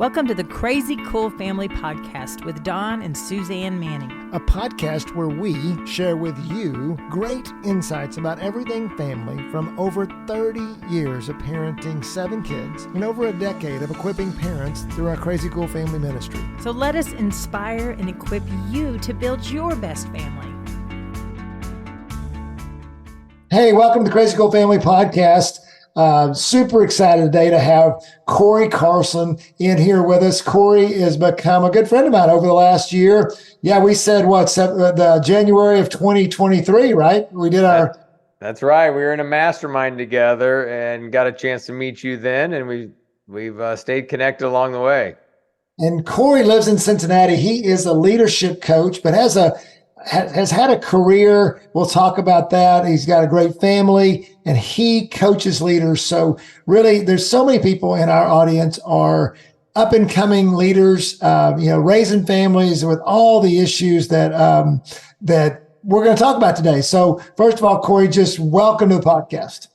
Welcome to the Crazy Cool Family Podcast with Don and Suzanne Manning. A podcast where we share with you great insights about everything family from over 30 years of parenting 7 kids and over a decade of equipping parents through our Crazy Cool Family ministry. So let us inspire and equip you to build your best family. Hey, welcome to the Crazy Cool Family Podcast. Super excited today to have Cory Carlson in here with us. Cory has become a good friend of mine over the last year. Yeah, we said the January of 2023, right? We did our. That's right. We were in a mastermind together and got a chance to meet you then, and we've stayed connected along the way. And Cory lives in Cincinnati. He is a leadership coach, but has had a career. We'll talk about that. He's got a great family and he coaches leaders. So really there's so many people in our audience are up and coming leaders, raising families with all the issues that we're going to talk about today. So first of all, Cory, just welcome to the podcast.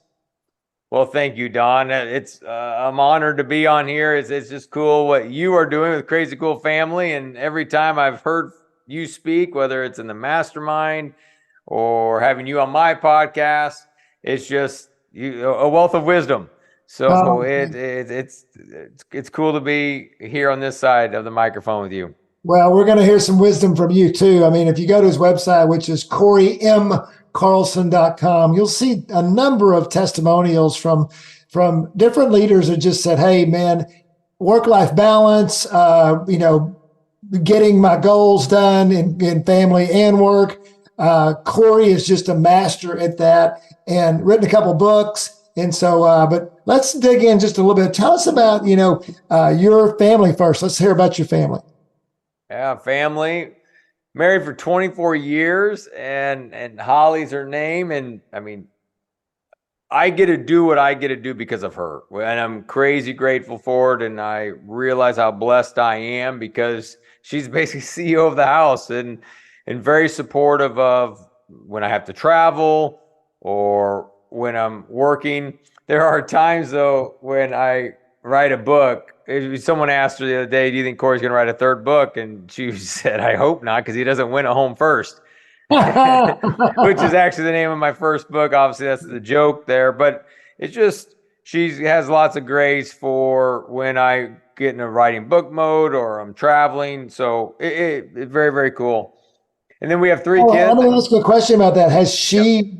Well, thank you, Don. I'm honored to be on here. It's just cool what you are doing with Crazy Cool Family. And every time I've heard you speak, whether it's in the mastermind or having you on my podcast, it's just a wealth of wisdom. So it's cool to be here on this side of the microphone with you. Well, we're going to hear some wisdom from you too. I mean, if you go to his website, which is corymcarlson.com, you'll see a number of testimonials from different leaders that just said, hey man, work-life balance, getting my goals done in family and work. Cory is just a master at that and written a couple books. And so, but let's dig in just a little bit. Tell us about, your family first. Let's hear about your family. Yeah, family. Married for 24 years and Holly's her name. And I mean, I get to do what I get to do because of her. And I'm crazy grateful for it. And I realize how blessed I am because she's basically CEO of the house and very supportive of when I have to travel or when I'm working. There are times, though, when I write a book. Someone asked her the other day, do you think Cory's going to write a third book? And she said, I hope not, because he doesn't win a home first, which is actually the name of my first book. Obviously, that's the joke there. But it's just, she has lots of grace for when I get in a writing book mode or I'm traveling. So it's very, very cool. And then we have 3 kids. Let me ask you a question about that.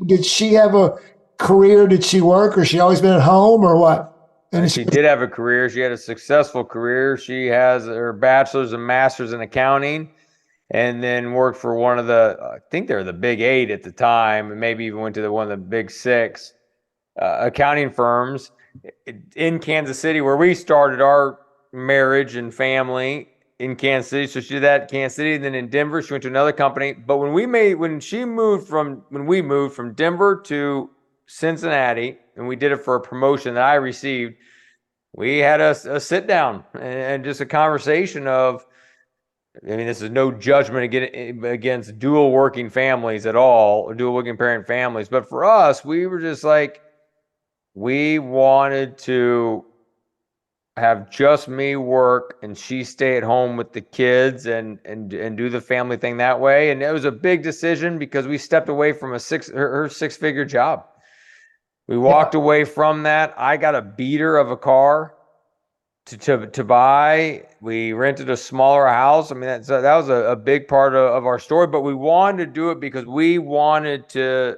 Did she have a career? Did she work or she always been at home or what? And she did have a career. She had a successful career. She has her bachelor's and master's in accounting and then worked for one of I think they were the big 8 at the time, and maybe even went to one of the big 6 accounting firms in Kansas City, where we started our marriage and family in Kansas City. So she did that in Kansas City, and then in Denver, she went to another company. But when we moved from Denver to Cincinnati, and we did it for a promotion that I received, we had a sit down and just a conversation of, I mean, this is no judgment against dual working families at all, or dual working parent families. But for us, we were just like, we wanted to have just me work and she stay at home with the kids and do the family thing that way. And it was a big decision because we stepped away from her 6-figure job. We walked away from that. I got a beater of a car to buy. We rented a smaller house. I mean, that was a big part of our story, but we wanted to do it because we wanted to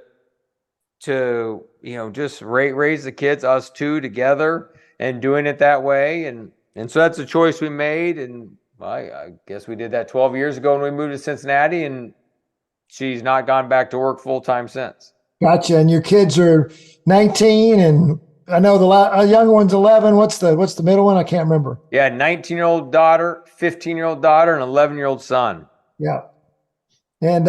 just raise the kids, us two together, and doing it that way. And so that's a choice we made. And I guess we did that 12 years ago when we moved to Cincinnati, and she's not gone back to work full time since. Gotcha. And your kids are 19 and I know the younger one's 11. What's the middle one? I can't remember. Yeah. 19-year-old daughter, 15-year-old daughter, and 11-year-old son. Yeah. And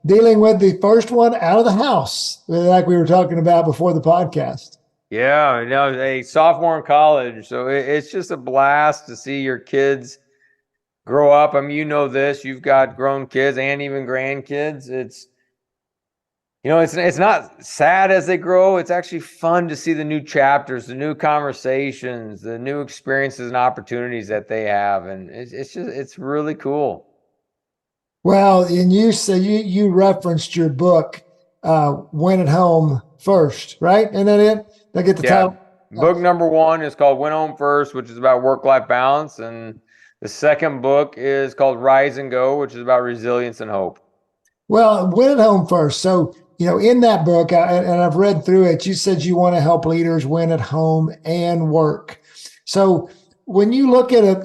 dealing with the first one out of the house, like we were talking about before the podcast. Yeah, a sophomore in college. So it's just a blast to see your kids grow up. I mean, you know this. You've got grown kids and even grandkids. It's not sad as they grow. It's actually fun to see the new chapters, the new conversations, the new experiences and opportunities that they have, and it's really cool. Well, and you say you referenced your book, "Win at Home First," right? Isn't that it? Did I get the Yeah. title? Book number one is called Win Home First, which is about work-life balance, and the second book is called Rise and Go, which is about resilience and hope. Well, win at home first. So, in that book, and I've read through it, you said you want to help leaders win at home and work. So, when you look at it,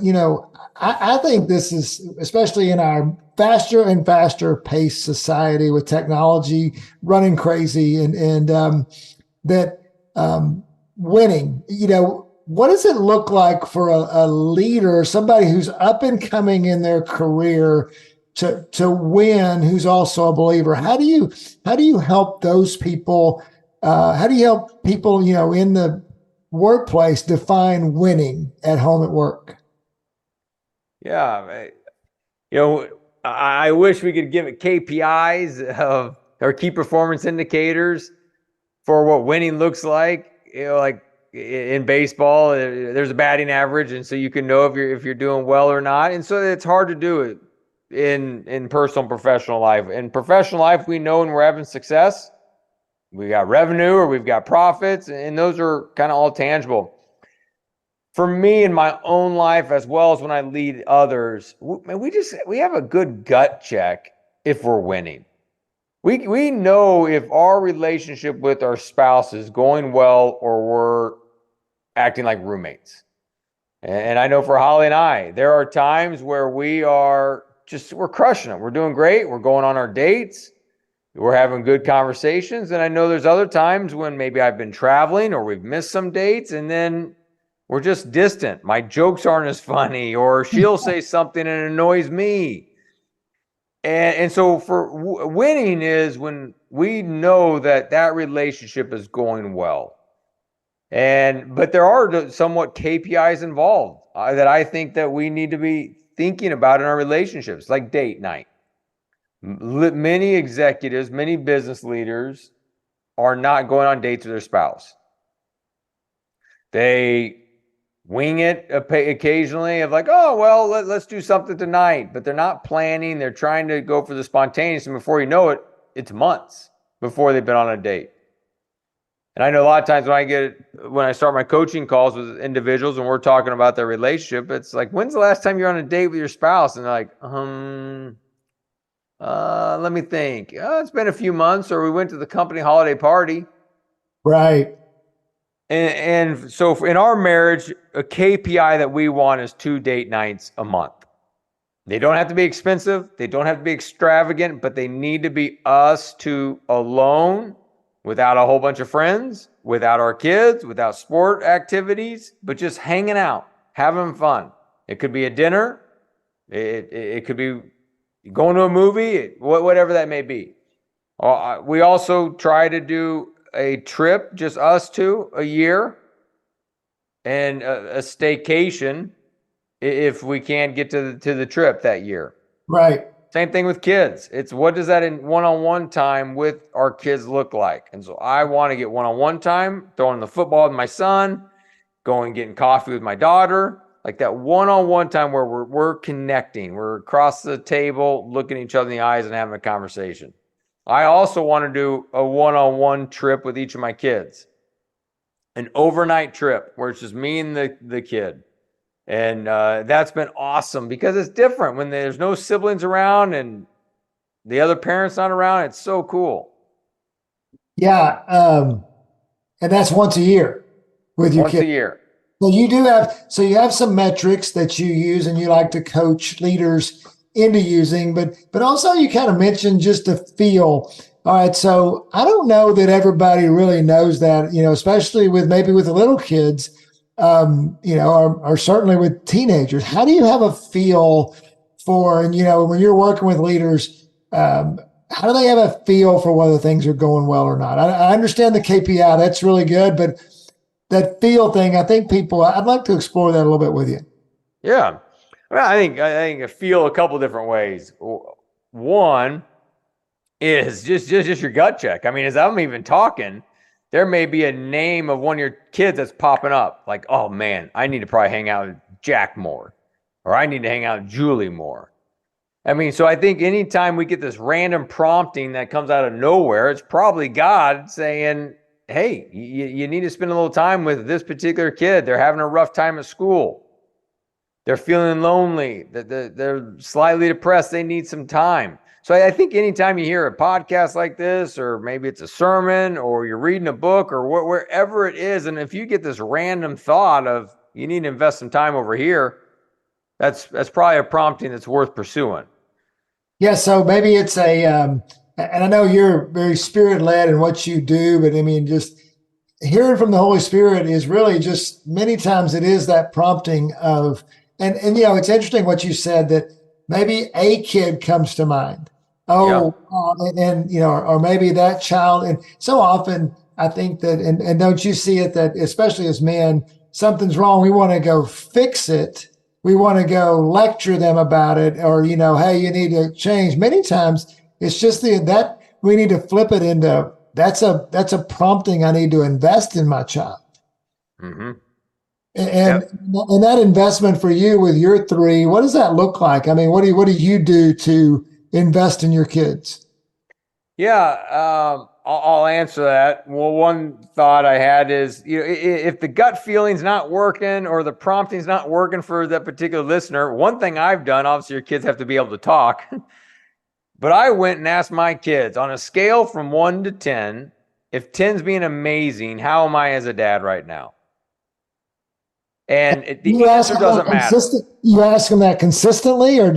I think this is, especially in our faster and faster paced society with technology running crazy and that winning, what does it look like for a leader, somebody who's up and coming in their career to win, who's also a believer? How do you help those people? How do you help people, in the workplace define winning at home, at work? Yeah, I wish we could give it KPIs or key performance indicators for what winning looks like. Like in baseball, there's a batting average, and so you can know if you're doing well or not. And so it's hard to do it in personal and professional life. In professional life, we know when we're having success, we got revenue or we've got profits, and those are kind of all tangible. For me in my own life, as well as when I lead others, we have a good gut check if we're winning. We know if our relationship with our spouse is going well or we're acting like roommates. And I know for Holly and I, there are times where we're crushing it. We're doing great. We're going on our dates. We're having good conversations. And I know there's other times when maybe I've been traveling or we've missed some dates and then we're just distant. My jokes aren't as funny, or she'll say something and it annoys me. And so for winning is when we know that relationship is going well. But there are somewhat KPIs involved that I think that we need to be thinking about in our relationships, like date night. Many executives, many business leaders are not going on dates with their spouse. They wing it occasionally of like, oh, well, let's do something tonight. But they're not planning. They're trying to go for the spontaneous. And before you know it, it's months before they've been on a date. And I know a lot of times when I start my coaching calls with individuals and we're talking about their relationship, it's like, when's the last time you're on a date with your spouse? And they're like, let me think. Oh, it's been a few months, or we went to the company holiday party. Right. And so in our marriage, a KPI that we want is 2 date nights a month. They don't have to be expensive. They don't have to be extravagant, but they need to be us two alone, without a whole bunch of friends, without our kids, without sport activities, but just hanging out, having fun. It could be a dinner. It could be going to a movie, whatever that may be. We also try to do a trip, just us two, a year, and a staycation if we can't get to the trip that year. Right. Same thing with kids. It's what does that in one-on-one time with our kids look like? And so I want to get one-on-one time, throwing the football with my son, going getting coffee with my daughter, like that one-on-one time where we're connecting. We're across the table, looking each other in the eyes and having a conversation. I also want to do a one-on-one trip with each of my kids, an overnight trip where it's just me and the kid. And that's been awesome because it's different when there's no siblings around and the other parent's not around. It's so cool. Yeah. And that's once a year with your Once kids. a year. Well, you have some metrics that you use and you like to coach leaders into using, but also you kind of mentioned just a feel. All right. So I don't know that everybody really knows that, especially maybe with the little kids, or certainly with teenagers. How do you have a feel for, and, when you're working with leaders, how do they have a feel for whether things are going well or not? I understand the KPI. That's really good, but that feel thing, I'd like to explore that a little bit with you. Yeah. Well, I think I feel a couple different ways. One, is just your gut check. I mean, as I'm even talking, there may be a name of one of your kids that's popping up. Like, oh man, I need to probably hang out with Jack more, or I need to hang out with Julie more. I mean, so I think anytime we get this random prompting that comes out of nowhere, it's probably God saying, hey, you need to spend a little time with this particular kid. They're having a rough time at school. They're feeling lonely. They're slightly depressed. They need some time. So I think anytime you hear a podcast like this, or maybe it's a sermon, or you're reading a book, or wherever it is, and if you get this random thought of you need to invest some time over here, that's probably a prompting that's worth pursuing. Yeah, so maybe it's and I know you're very spirit led in what you do, but I mean, just hearing from the Holy Spirit is really just many times it is that prompting of, and it's interesting what you said that maybe a kid comes to mind. Oh, or maybe that child. And so often I think that, and don't you see it that especially as men, something's wrong. We want to go fix it. We want to go lecture them about it, or, hey, you need to change. Many times it's just that we need to flip it into that's a prompting. I need to invest in my child. Mm-hmm. And that investment for you with your three, what does that look like? I mean, what do you do to invest in your kids? Yeah, I'll answer that. Well, one thought I had is, if the gut feeling's not working or the prompting's not working for that particular listener, one thing I've done, obviously your kids have to be able to talk, but I went and asked my kids on a scale from 1 to 10, if 10's being amazing, how am I as a dad right now? And the answer doesn't matter. You ask them that consistently, or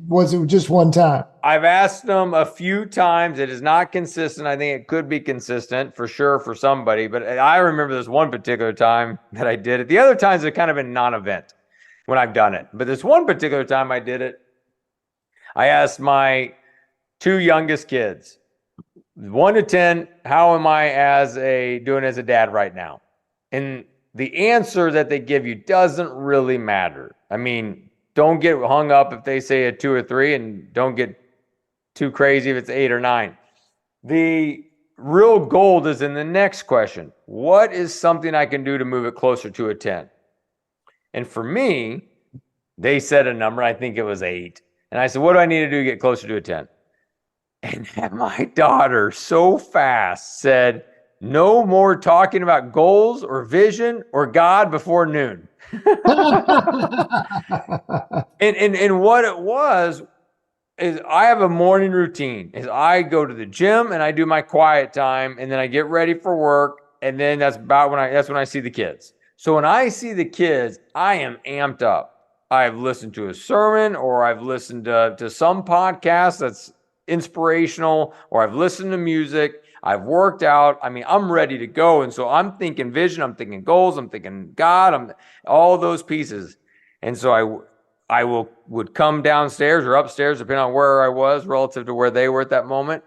was it just one time? I've asked them a few times. It is not consistent. I think it could be consistent for sure for somebody, but I remember this one particular time that I did it. The other times have kind of been non-event when I've done it, but this one particular time I did it. I asked my two youngest kids, 1 to 10, how am I doing as a dad right now? And the answer that they give you doesn't really matter. I mean, don't get hung up if they say a 2 or 3, and don't get too crazy if it's 8 or 9. The real gold is in the next question. What is something I can do to move it closer to a 10? And for me, they said a number, I think it was 8. And I said, what do I need to do to get closer to a 10? And my daughter so fast said, no more talking about goals or vision or God before noon. and what it was is I have a morning routine. Is I go to the gym and I do my quiet time, and then I get ready for work, and then that's when I see the kids. So when I see the kids, I am amped up. I've listened to a sermon, or I've listened to some podcast that's inspirational, or I've listened to music. I've worked out. I mean, I'm ready to go. And so I'm thinking vision, I'm thinking goals, I'm thinking God, I'm all those pieces. And so I would come downstairs or upstairs, depending on where I was relative to where they were at that moment.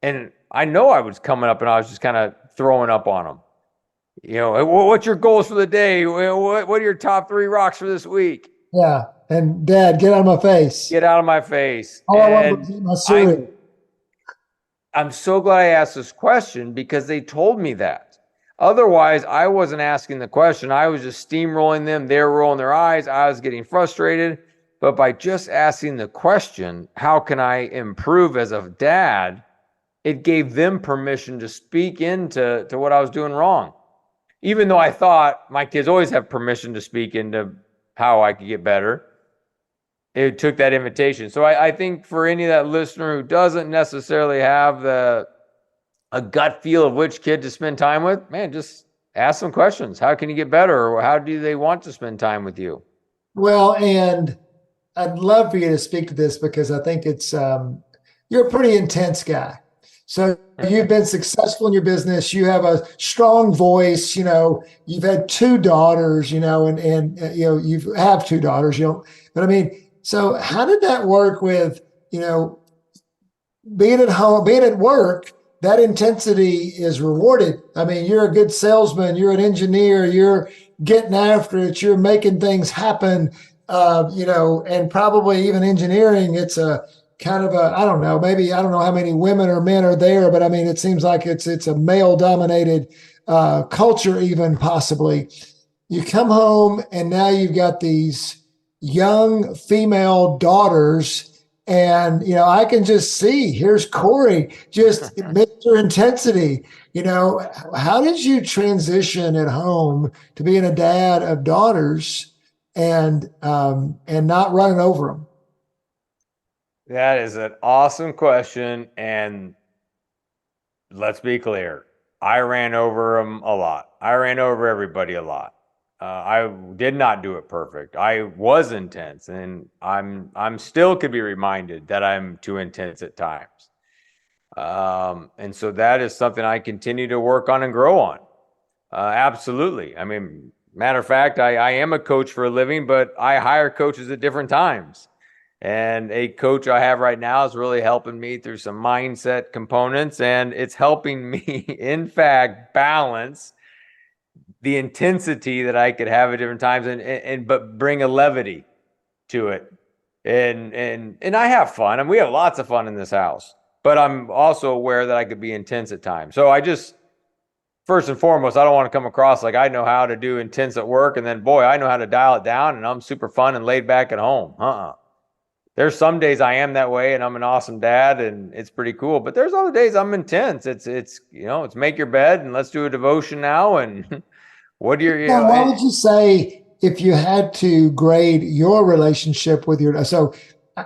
And I know I was coming up and I was just kind of throwing up on them. What's your goals for the day? What are your top 3 rocks for this week? Yeah. And Dad, get out of my face. Get out of my face. All I want was my cereal. I'm so glad I asked this question, because they told me that. Otherwise, I wasn't asking the question. I was just steamrolling them. They were rolling their eyes. I was getting frustrated. But by just asking the question, how can I improve as a dad? It gave them permission to speak into what I was doing wrong. Even though I thought my kids always have permission to speak into how I could get better, it took that invitation. So I think for any of that listener who doesn't necessarily have a gut feel of which kid to spend time with, man, just ask some questions. How can you get better? Or how do they want to spend time with you? Well, and I'd love for you to speak to this, because I think it's, you're a pretty intense guy. So you've been successful in your business. You have a strong voice. You've had 2 daughters, and you have 2 daughters, but I mean, so how did that work with, being at home, being at work? That intensity is rewarded. I mean, you're a good salesman, you're an engineer, you're getting after it, you're making things happen, and probably even engineering, it's a kind of a, I don't know, maybe I don't know how many women or men are there, but I mean, it seems like it's a male dominated culture, even possibly. You come home and now you've got these young female daughters. And, I can just see here's Cory, just Mr. Intensity. How did you transition at home to being a dad of daughters and not running over them? That is an awesome question. And let's be clear. I ran over them a lot. I ran over everybody a lot. I did not do it perfect. I was intense, and I'm still could be reminded that I'm too intense at times. And so that is something I continue to work on and grow on. Absolutely. I mean, matter of fact, I am a coach for a living, but I hire coaches at different times. And a coach I have right now is really helping me through some mindset components, and it's helping me, in fact, balance the intensity that I could have at different times and but bring a levity to it. And I have fun, and we have lots of fun in this house. But I'm also aware that I could be intense at times. So I just first and foremost, I don't want to come across like I know how to do intense at work, and then boy, I know how to dial it down, and I'm super fun and laid back at home. There's some days I am that way, and I'm an awesome dad, and it's pretty cool. But there's other days I'm intense. It's make your bed and let's do a devotion now. And what do Now, what would you say if you had to grade your relationship with your? So,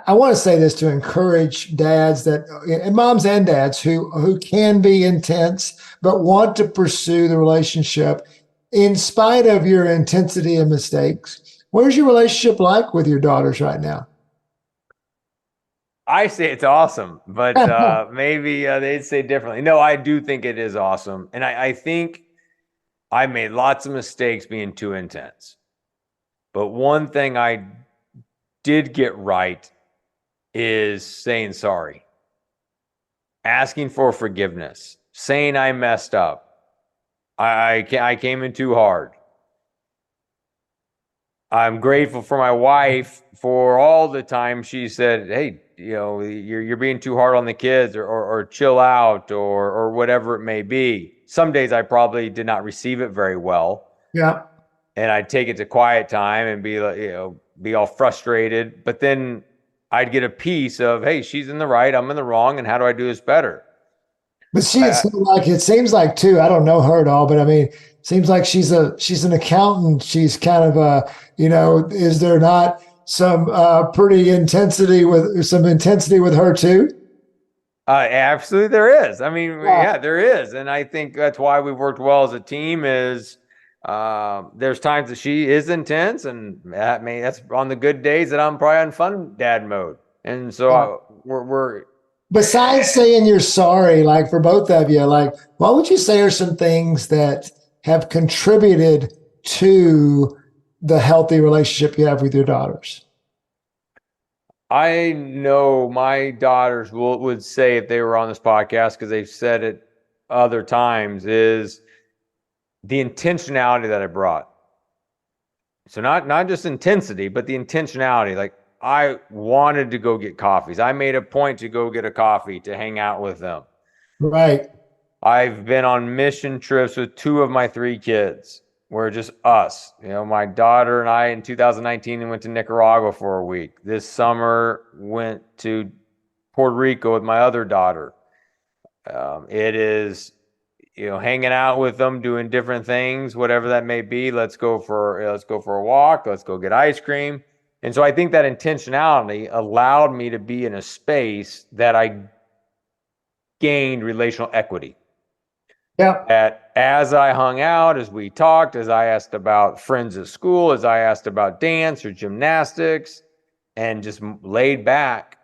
I want to say this to encourage dads and moms and dads who can be intense but want to pursue the relationship in spite of your intensity and mistakes. Where's your relationship like with your daughters right now? I say it's awesome, but maybe they'd say differently. No, I do think it is awesome, and I think I made lots of mistakes being too intense. But one thing I did get right is saying sorry, asking for forgiveness, saying I messed up. I came in too hard. I'm grateful for my wife for all the time she said, "Hey, you're being too hard on the kids, or chill out, or whatever it may be." Some days I probably did not receive it very well. Yeah. And I'd take it to quiet time and be like, be all frustrated. But then I'd get a piece of, hey, she's in the right, I'm in the wrong, and how do I do this better? But it seems like too, I don't know her at all, but I mean, it seems like she's an accountant. She's kind of is there not some pretty intensity with her too? Absolutely, there is. I mean, yeah, there is, and I think that's why we've worked well as a team. Is there's times that she is intense, and that's on the good days that I'm probably on fun dad mode, and so we're. Besides saying you're sorry, like for both of you, like what would you say are some things that have contributed to the healthy relationship you have with your daughters? I know my daughters would say if they were on this podcast, because they've said it other times, is the intentionality that I brought. So not just intensity, but the intentionality. Like I wanted to go get coffees. I made a point to go get a coffee to hang out with them. Right. I've been on mission trips with two of my three kids. We're just us. My daughter and I in 2019 went to Nicaragua for a week. This summer went to Puerto Rico with my other daughter. It is, hanging out with them, doing different things, whatever that may be. Let's go for a walk. Let's go get ice cream. And so I think that intentionality allowed me to be in a space that I gained relational equity. Yeah. That as I hung out, as we talked, as I asked about friends at school, as I asked about dance or gymnastics, and just laid back.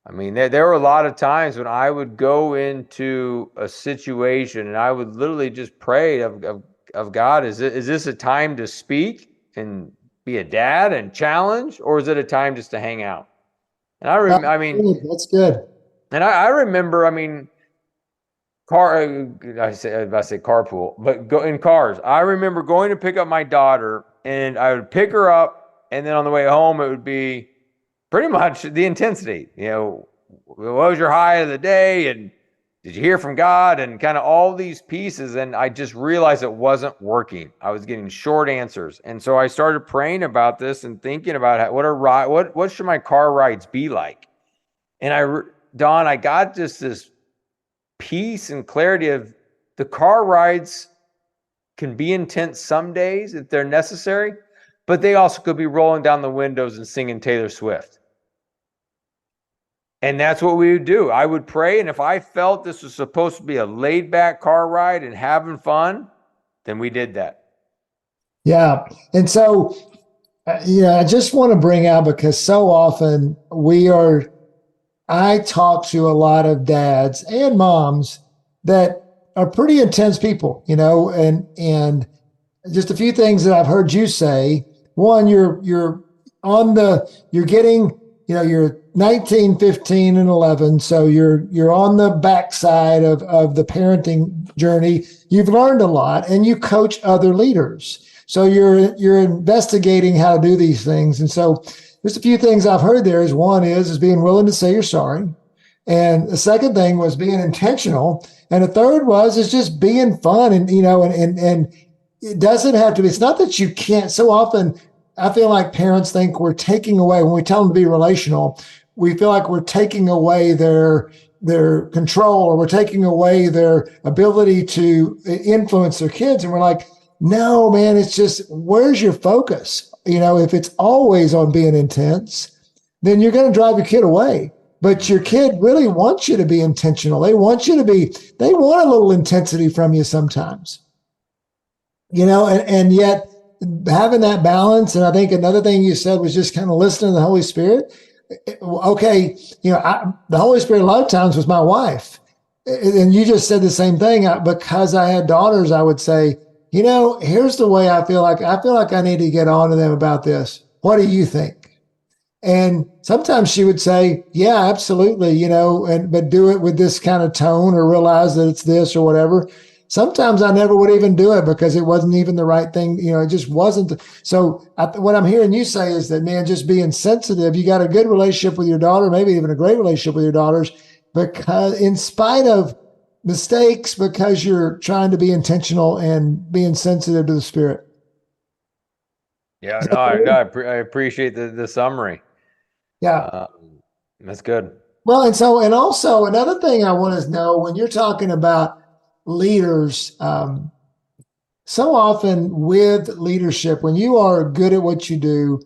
I mean, there were a lot of times when I would go into a situation and I would literally just pray of God, is this a time to speak and be a dad and challenge, or is it a time just to hang out? And I mean, that's good. And I remember, I mean, I say carpool, but go in cars. I remember going to pick up my daughter, and I would pick her up, and then on the way home, it would be, pretty much the intensity. What was your high of the day? And did you hear from God? And kind of all these pieces. And I just realized it wasn't working. I was getting short answers. And so I started praying about this and thinking about what should my car rides be like? And Don, I got just this peace and clarity of the car rides can be intense some days if they're necessary, but they also could be rolling down the windows and singing Taylor Swift. And that's what we would do. I would pray, and if I felt this was supposed to be a laid-back car ride and having fun, then we did that. Yeah. And so, I just want to bring out, because so often I talk to a lot of dads and moms that are pretty intense people, and just a few things that I've heard you say. One, you're getting, you're 19, 15, and 11. So you're on the backside of the parenting journey. You've learned a lot, and you coach other leaders. So you're investigating how to do these things. And so there's a few things I've heard there. One is being willing to say you're sorry. And the second thing was being intentional. And the third is just being fun. And, and it doesn't have to be, it's not that you can't. So often I feel like parents think we're taking away, when we tell them to be relational, we feel like we're taking away their control, or we're taking away their ability to influence their kids. And we're like, no, man, it's just, where's your focus? If it's always on being intense, then you're going to drive your kid away. But your kid really wants you to be intentional. They want a little intensity from you sometimes, and yet having that balance. And I think another thing you said was just kind of listening to the Holy Spirit. Okay. The Holy Spirit a lot of times was my wife. And you just said the same thing. Because I had daughters, I would say, here's the way I feel like I need to get on to them about this. What do you think? And sometimes she would say, yeah, absolutely, but do it with this kind of tone, or realize that it's this or whatever. Sometimes I never would even do it because it wasn't even the right thing. It just wasn't. So what I'm hearing you say is that, man, just being sensitive. You got a good relationship with your daughter, maybe even a great relationship with your daughters, because in spite of mistakes, because you're trying to be intentional and being sensitive to the Spirit. Yeah, no, I appreciate the summary. Yeah. That's good. Well, and also another thing I want to know, when you're talking about leaders, so often with leadership, when you are good at what you do,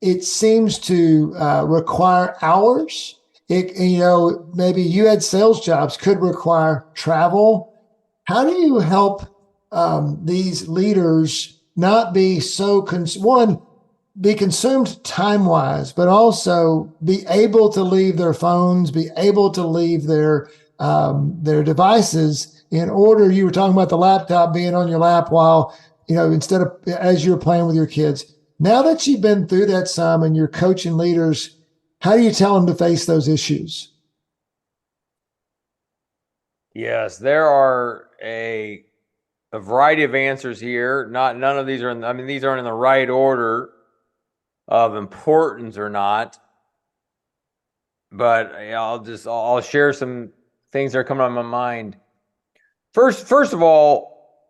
it seems to require hours. Maybe you had sales jobs, could require travel. How do you help these leaders not be so be consumed time-wise, but also be able to leave their phones, be able to leave their devices, in order? You were talking about the laptop being on your lap while, instead of as you're playing with your kids. Now that you've been through that some and you're coaching leaders, how do you tell them to face those issues? Yes, there are a variety of answers here. None of these these aren't in the right order of importance or not. But I'll share some things that are coming on my mind. First of all,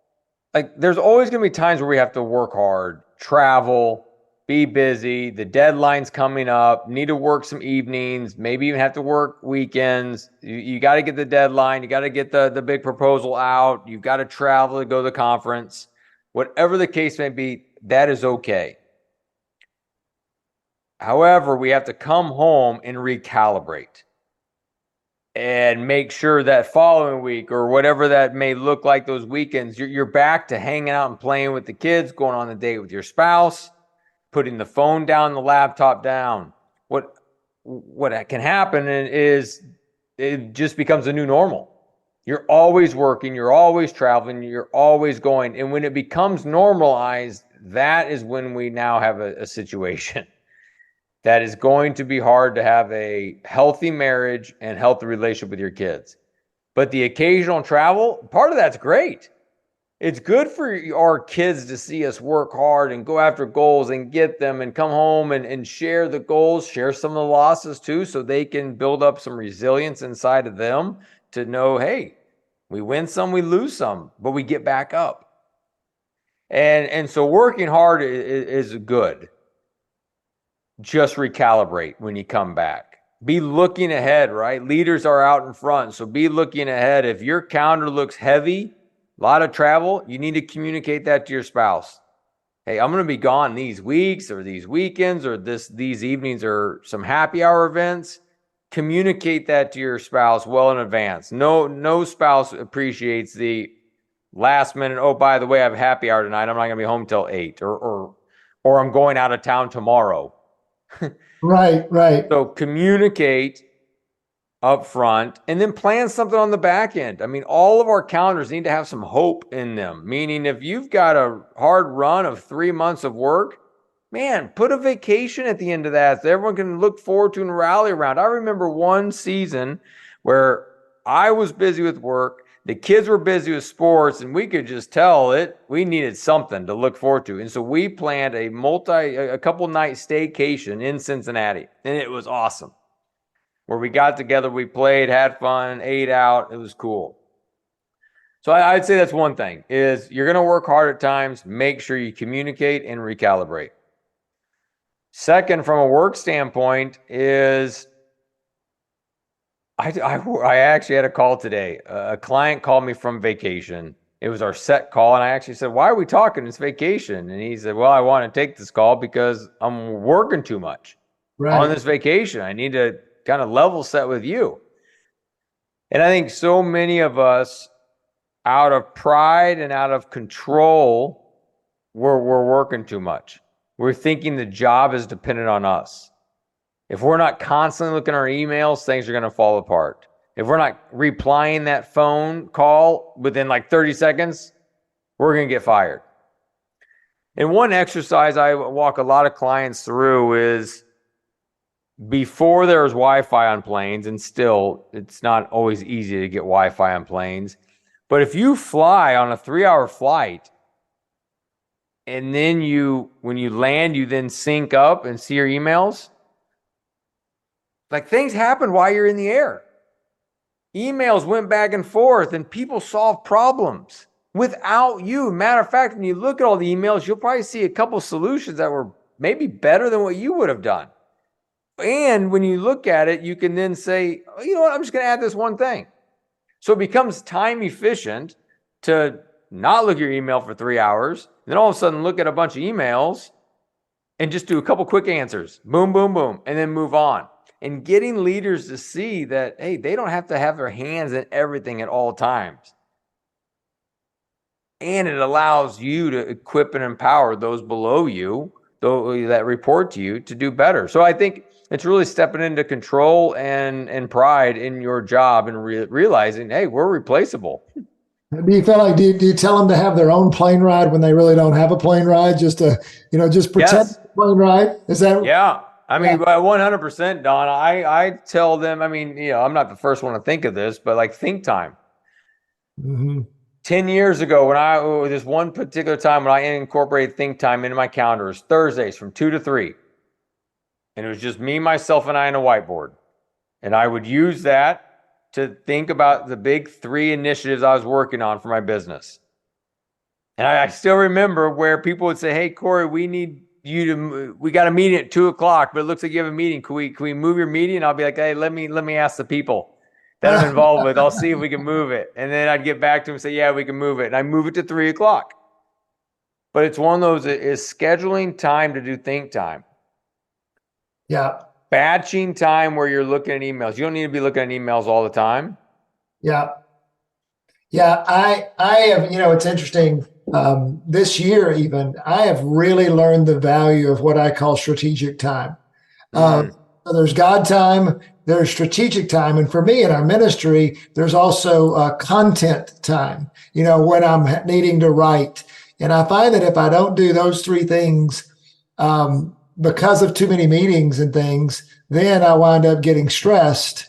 like, there's always going to be times where we have to work hard, travel, be busy. The deadline's coming up, need to work some evenings, maybe even have to work weekends. You got to get the deadline. You got to get the big proposal out. You've got to travel to go to the conference. Whatever the case may be, that is okay. However, we have to come home and recalibrate and make sure that following week, or whatever that may look like, those weekends, you're back to hanging out and playing with the kids, going on a date with your spouse, putting the phone down, the laptop down. What can happen is it just becomes a new normal. You're always working, you're always traveling, you're always going. And when it becomes normalized, that is when we now have a situation that is going to be hard to have a healthy marriage and healthy relationship with your kids. But the occasional travel, part of that's great. it's good for our kids to see us work hard and go after goals and get them and come home and share the goals, share some of the losses too, so they can build up some resilience inside of them to know, hey, we win some, we lose some, but we get back up. And so working hard is good. Just recalibrate when you come back. Be looking ahead, right? Leaders are out in front, so be looking ahead. If your calendar looks heavy, a lot of travel, you need to communicate that to your spouse. Hey, I'm going to be gone these weeks or these weekends or these evenings or some happy hour events. Communicate that to your spouse well in advance. No spouse appreciates the last minute, oh, by the way, I have happy hour tonight. I'm not going to be home till 8 or I'm going out of town tomorrow. Right. So communicate up front and then plan something on the back end. I mean, all of our calendars need to have some hope in them, meaning if you've got a hard run of 3 months of work, man, put a vacation at the end of that so everyone can look forward to and rally around. I remember one season where I was busy with work, the kids were busy with sports, and we could just tell we needed something to look forward to. And so we planned a couple night staycation in Cincinnati, and it was awesome. Where we got together, we played, had fun, ate out. It was cool. So I'd say that's one thing, is you're going to work hard at times. Make sure you communicate and recalibrate. Second, from a work standpoint, is I actually had a call today. A client called me from vacation. It was our set call, and I actually said, why are we talking? It's vacation. And he said, well, I want to take this call because I'm working too much on this vacation. I need to kind of level set with you. And I think so many of us, out of pride and out of control, we're working too much. We're thinking the job is dependent on us. If we're not constantly looking at our emails, things are going to fall apart. If we're not replying that phone call within like 30 seconds, we're going to get fired. And one exercise I walk a lot of clients through is, before there was Wi-Fi on planes, and still it's not always easy to get Wi-Fi on planes, but if you fly on a 3-hour flight and then when you land, you then sync up and see your emails, like things happen while you're in the air. Emails went back and forth and people solved problems without you. Matter of fact, when you look at all the emails, you'll probably see a couple solutions that were maybe better than what you would have done. And when you look at it, you can then say, oh, you know what, I'm just going to add this one thing. So it becomes time efficient to not look at your email for 3 hours, then all of a sudden look at a bunch of emails and just do a couple quick answers. Boom, boom, boom, and then move on. And getting leaders to see that, hey, they don't have to have their hands in everything at all times. And it allows you to equip and empower those below you, those that report to you, to do better. So I think it's really stepping into control and pride in your job and realizing, hey, we're replaceable. Do you feel like, do you tell them to have their own plane ride when they really don't have a plane ride, just to, just pretend the plane ride? Is that? Yeah. I mean, 100%, Don. I tell them, I mean, I'm not the first one to think of this, but like think time. Mm-hmm. 10 years ago, this one particular time when I incorporated think time into my calendar, it was Thursdays from 2 to 3. And it was just me, myself, and I on a whiteboard. And I would use that to think about the big 3 initiatives I was working on for my business. And I still remember where people would say, hey, Cory, we got a meeting at 2:00, but it looks like you have a meeting. Can we move your meeting? And I'll be like, hey, let me ask the people that I'm involved with. I'll see if we can move it. And then I'd get back to them and say, yeah, we can move it. And I move it to 3:00. But it's one of those, is scheduling time to do think time. Yeah. Batching time where you're looking at emails. You don't need to be looking at emails all the time. Yeah. Yeah. I have, it's interesting. This year, even, I have really learned the value of what I call strategic time. So there's God time, there's strategic time. And for me in our ministry, there's also content time, when I'm needing to write. And I find that if I don't do those 3 things, because of too many meetings and things, then I wind up getting stressed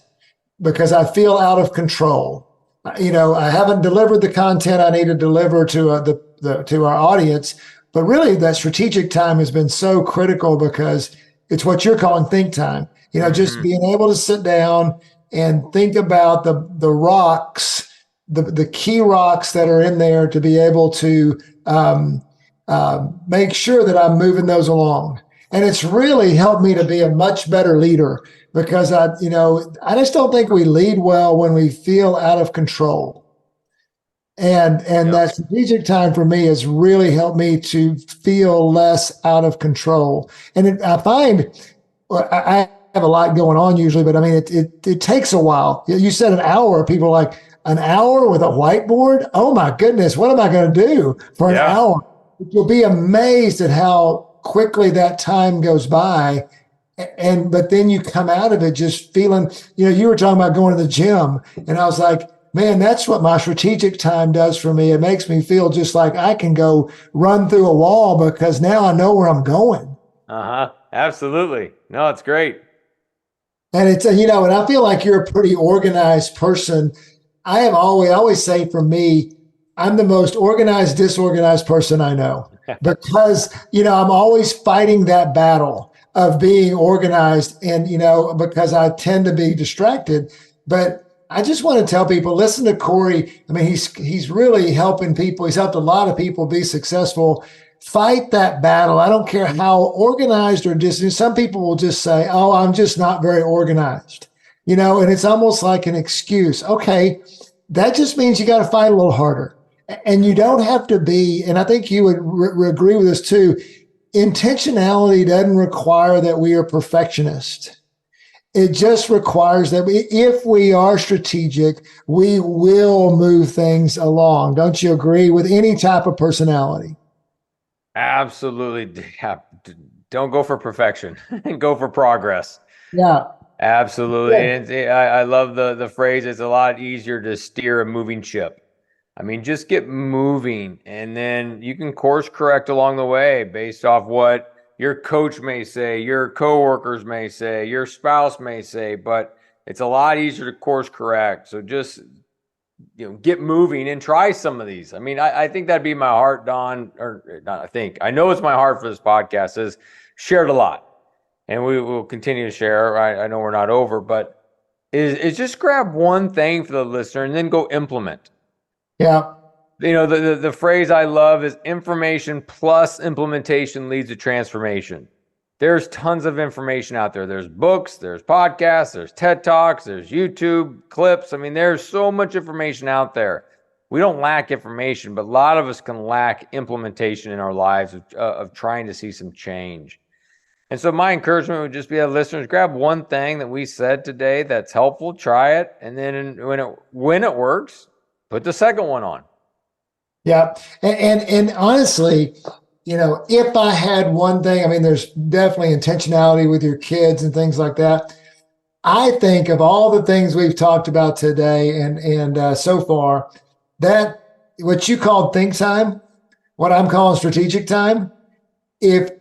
because I feel out of control. I haven't delivered the content I need to deliver to to our audience. But really, that strategic time has been so critical because it's what you're calling think time. Just being able to sit down and think about the rocks, the key rocks that are in there, to be able to make sure that I'm moving those along. And it's really helped me to be a much better leader, because I just don't think we lead well when we feel out of control. And that strategic time for me has really helped me to feel less out of control. And I find I have a lot going on usually, but I mean, it takes a while. You said an hour. People are like, an hour with a whiteboard? Oh my goodness, what am I going to do for an hour? You'll be amazed at how quickly that time goes by. But then you come out of it just feeling, you were talking about going to the gym, and I was like, man, that's what my strategic time does for me. It makes me feel just like I can go run through a wall because now I know where I'm going. Absolutely. No, it's great. And it's, and I feel like you're a pretty organized person. I always say, for me, I'm the most organized, disorganized person I know, because, I'm always fighting that battle of being organized, and, because I tend to be distracted. But I just want to tell people, listen to Cory. I mean, he's really helping people. He's helped a lot of people be successful. Fight that battle. I don't care how organized or distant. Some people will just say, oh, I'm just not very organized, and it's almost like an excuse. Okay, that just means you got to fight a little harder. And you don't have to be, and I think you would agree with this too, intentionality doesn't require that we are perfectionists. It just requires that if we are strategic, we will move things along. Don't you agree with any type of personality? Absolutely. Don't go for perfection. Go for progress. Yeah. Absolutely. Yeah. And I love the phrase, it's a lot easier to steer a moving ship. I mean, just get moving, and then you can course correct along the way based off what your coach may say, your coworkers may say, your spouse may say, but it's a lot easier to course correct. So just, get moving and try some of these. I mean, I think that'd be my heart, Don, or not, I know it's my heart for this podcast, is shared a lot, and we will continue to share. I know we're not over, but is just grab one thing for the listener and then go implement. Yeah. The phrase I love is information plus implementation leads to transformation. There's tons of information out there. There's books, there's podcasts, there's TED Talks, there's YouTube clips. I mean, there's so much information out there. We don't lack information, but a lot of us can lack implementation in our lives of trying to see some change. And so my encouragement would just be that listeners, grab one thing that we said today that's helpful, try it, and then when it works, put the second one on. Yeah. And honestly, if I had one thing, I mean, there's definitely intentionality with your kids and things like that. I think of all the things we've talked about today and so far, that what you called think time, what I'm calling strategic time, if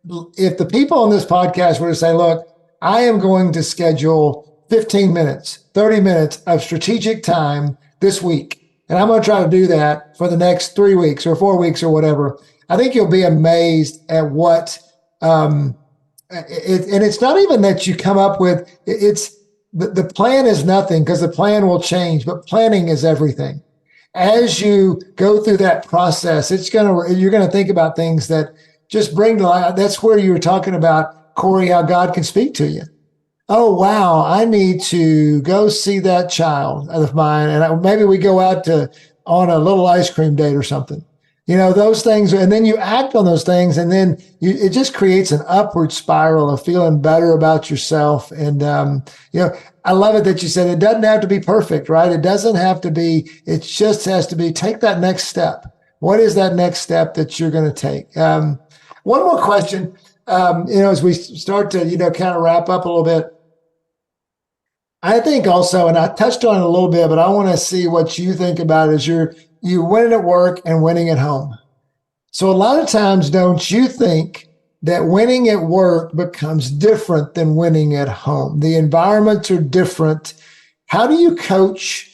the people on this podcast were to say, look, I am going to schedule 15 minutes, 30 minutes of strategic time this week, and I'm going to try to do that for the next 3 weeks or 4 weeks or whatever, I think you'll be amazed at what, and it's not even that you come up with, it's the plan is nothing, because the plan will change, but planning is everything. As you go through that process, you're going to think about things that just bring to life. That's where you were talking about, Cory, how God can speak to you. Oh, wow, I need to go see that child of mine. And maybe we go out on a little ice cream date or something. Those things, and then you act on those things, and then it just creates an upward spiral of feeling better about yourself. And, I love it that you said it doesn't have to be perfect, right? It doesn't have to be, it just has to be, take that next step. What is that next step that you're going to take? One more question, as we start to, kind of wrap up a little bit. I think also, and I touched on it a little bit, but I want to see what you think about it, is you're winning at work and winning at home. So a lot of times, don't you think that winning at work becomes different than winning at home? The environments are different. How do you coach,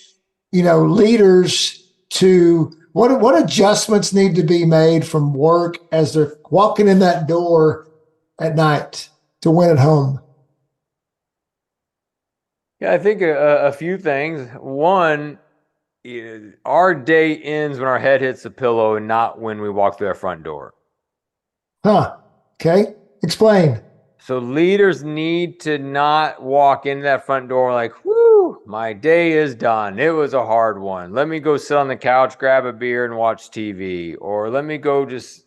leaders to what adjustments need to be made from work as they're walking in that door at night to win at home? Yeah, I think a few things. One, our day ends when our head hits the pillow and not when we walk through our front door. Huh. Okay. Explain. So leaders need to not walk into that front door like, whoo, my day is done. It was a hard one. Let me go sit on the couch, grab a beer and watch TV. Or let me go just,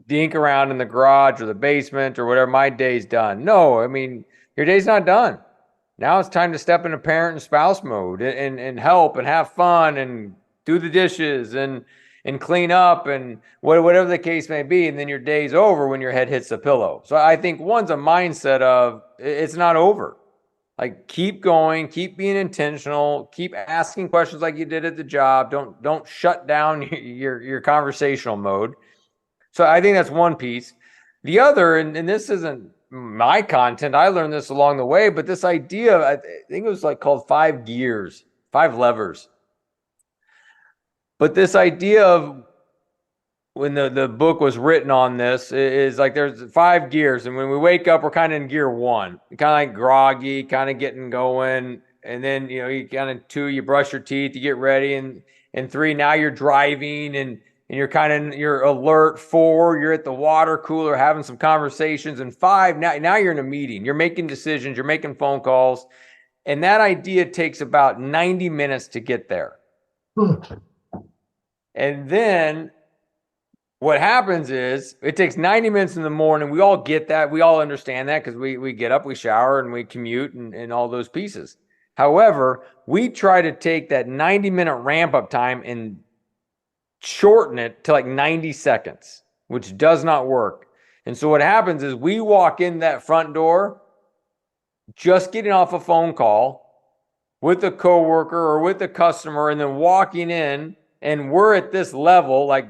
dink around in the garage or the basement or whatever. My day's done. No, I mean, your day's not done. Now it's time to step into parent and spouse mode and help and have fun and do the dishes and clean up and whatever the case may be. And then your day's over when your head hits the pillow. So I think one's a mindset of it's not over. Like keep going, keep being intentional, keep asking questions like you did at the job. Don't shut down your conversational mode. So I think that's one piece. The other, and this isn't my content, I learned this along the way, but this idea, I think it was like called 5 gears, 5 levers. But this idea of when the book was written on this is like there's 5 gears. And when we wake up, we're kind of in gear 1, kind of like groggy, kind of getting going. And then, you kind of 2, you brush your teeth, you get ready. And 3, now you're driving and you're alert. 4, you're at the water cooler having some conversations. And 5, now you're in a meeting. You're making decisions. You're making phone calls. And that idea takes about 90 minutes to get there. And then what happens is it takes 90 minutes in the morning. We all get that. We all understand that because we get up, we shower, and we commute and all those pieces. However, we try to take that 90-minute ramp-up time and shorten it to like 90 seconds, which does not work. And so what happens is we walk in that front door just getting off a phone call with a coworker or with a customer and then walking in, and we're at this level, like,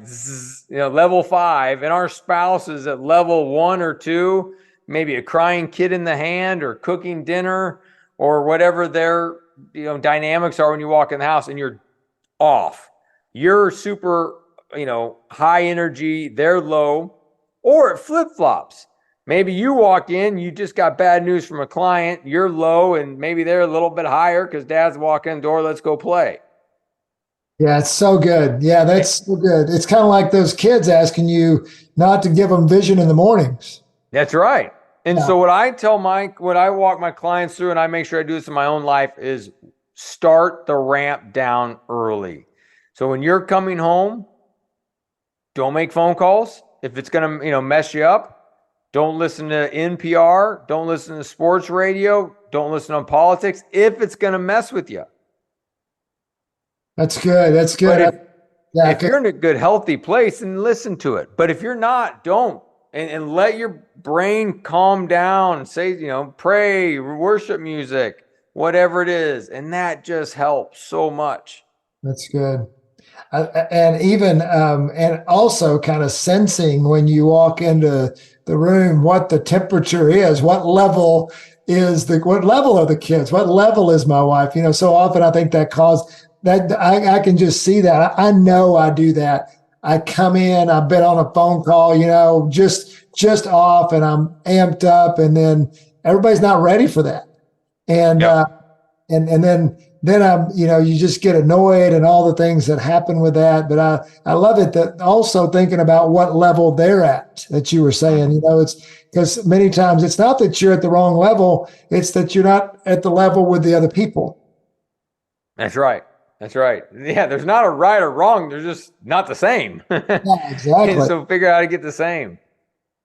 level 5, and our spouse is at level 1 or 2, maybe a crying kid in the hand or cooking dinner or whatever their dynamics are when you walk in the house, and you're off. You're super, high energy, they're low, or it flip-flops. Maybe you walk in, you just got bad news from a client, you're low, and maybe they're a little bit higher because dad's walking in the door, let's go play. Yeah, it's so good. Yeah, that's so good. It's kind of like those kids asking you not to give them vision in the mornings. That's right. And so what I walk my clients through, and I make sure I do this in my own life, is start the ramp down early. So when you're coming home, don't make phone calls. If it's going to, mess you up, don't listen to NPR. Don't listen to sports radio. Don't listen to politics if it's going to mess with you. That's good. That's good. But if you're in a good, healthy place, then listen to it. But if you're not, don't. And let your brain calm down. Say, pray, worship music, whatever it is. And that just helps so much. That's good. And even, and also kind of sensing when you walk into the room, what the temperature is, what level are the kids? What level is my wife? So often I think that I can just see that. I know I do that. I come in, I've been on a phone call, just off, and I'm amped up, and then everybody's not ready for that. And, and then I'm, you just get annoyed and all the things that happen with that. But I love it that also thinking about what level they're at, that you were saying, it's because many times it's not that you're at the wrong level. It's that you're not at the level with the other people. That's right. That's right. Yeah, there's not a right or wrong. They're just not the same. Yeah, exactly. And so figure out how to get the same.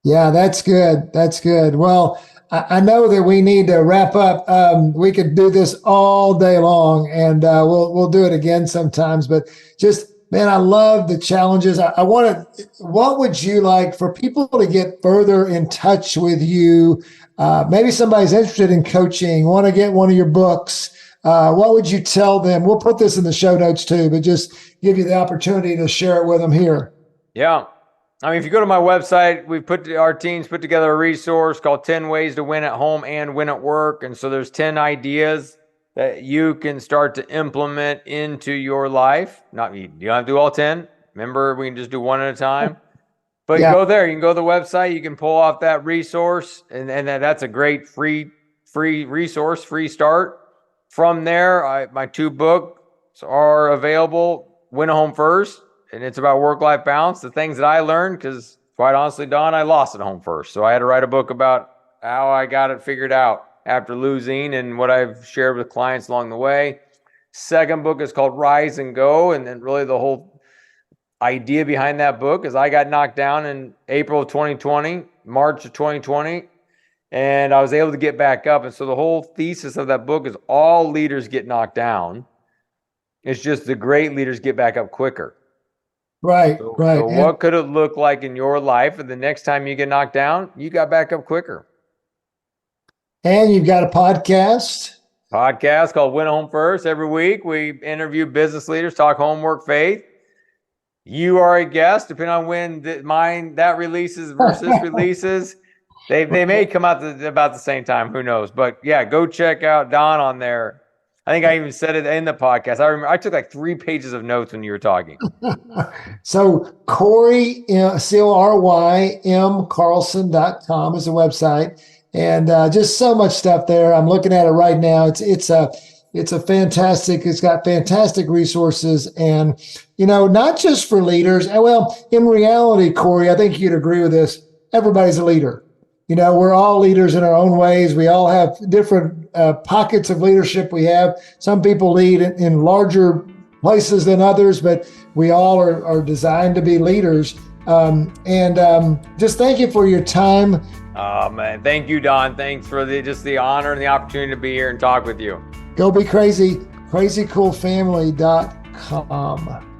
Yeah, that's good. That's good. Well, I know that we need to wrap up. We could do this all day long, and we'll do it again sometimes. But just, man, I love the challenges. What would you like for people to get further in touch with you? Maybe somebody's interested in coaching, want to get one of your books. What would you tell them? We'll put this in the show notes too, but just give you the opportunity to share it with them here. Yeah. I mean, if you go to my website, our teams put together a resource called 10 Ways to Win at Home and Win at Work. And so there's 10 ideas that you can start to implement into your life. Not you don't have to do all 10. Remember, we can just do one at a time. But Yeah. go there. You can go to the website. You can pull off that resource, and that's a great free resource, free start. From there, my 2 books are available. Win a Home First, and it's about work-life balance. The things that I learned, because quite honestly, Don, I lost at home first, so I had to write a book about how I got it figured out after losing and what I've shared with clients along the way. Second book is called Rise and Go, and then really the whole idea behind that book is I got knocked down in April of 2020, March of 2020, and I was able to get back up. And so the whole thesis of that book is all leaders get knocked down. It's just the great leaders get back up quicker. Right. So what could it look like in your life? And the next time you get knocked down, you got back up quicker. And you've got a podcast Called Win a Home First. Every week we interview business leaders, talk homework, faith. You are a guest, depending on when that releases versus this releases. They may come out about the same time. Who knows? But yeah, go check out Don on there. I think I even said it in the podcast. I remember I took like 3 pages of notes when you were talking. So Cory, CorymCarlson.com is the website. And just so much stuff there. I'm looking at it right now. It's a fantastic, it's got fantastic resources, and, not just for leaders. Well, in reality, Cory, I think you'd agree with this. Everybody's a leader. We're all leaders in our own ways. We all have different pockets of leadership. We have some people lead in larger places than others, but we all are designed to be leaders. Just thank you for your time. Oh, man. Thank you, Don. Thanks for the honor and the opportunity to be here and talk with you. Go be crazy, crazycoolfamily.com.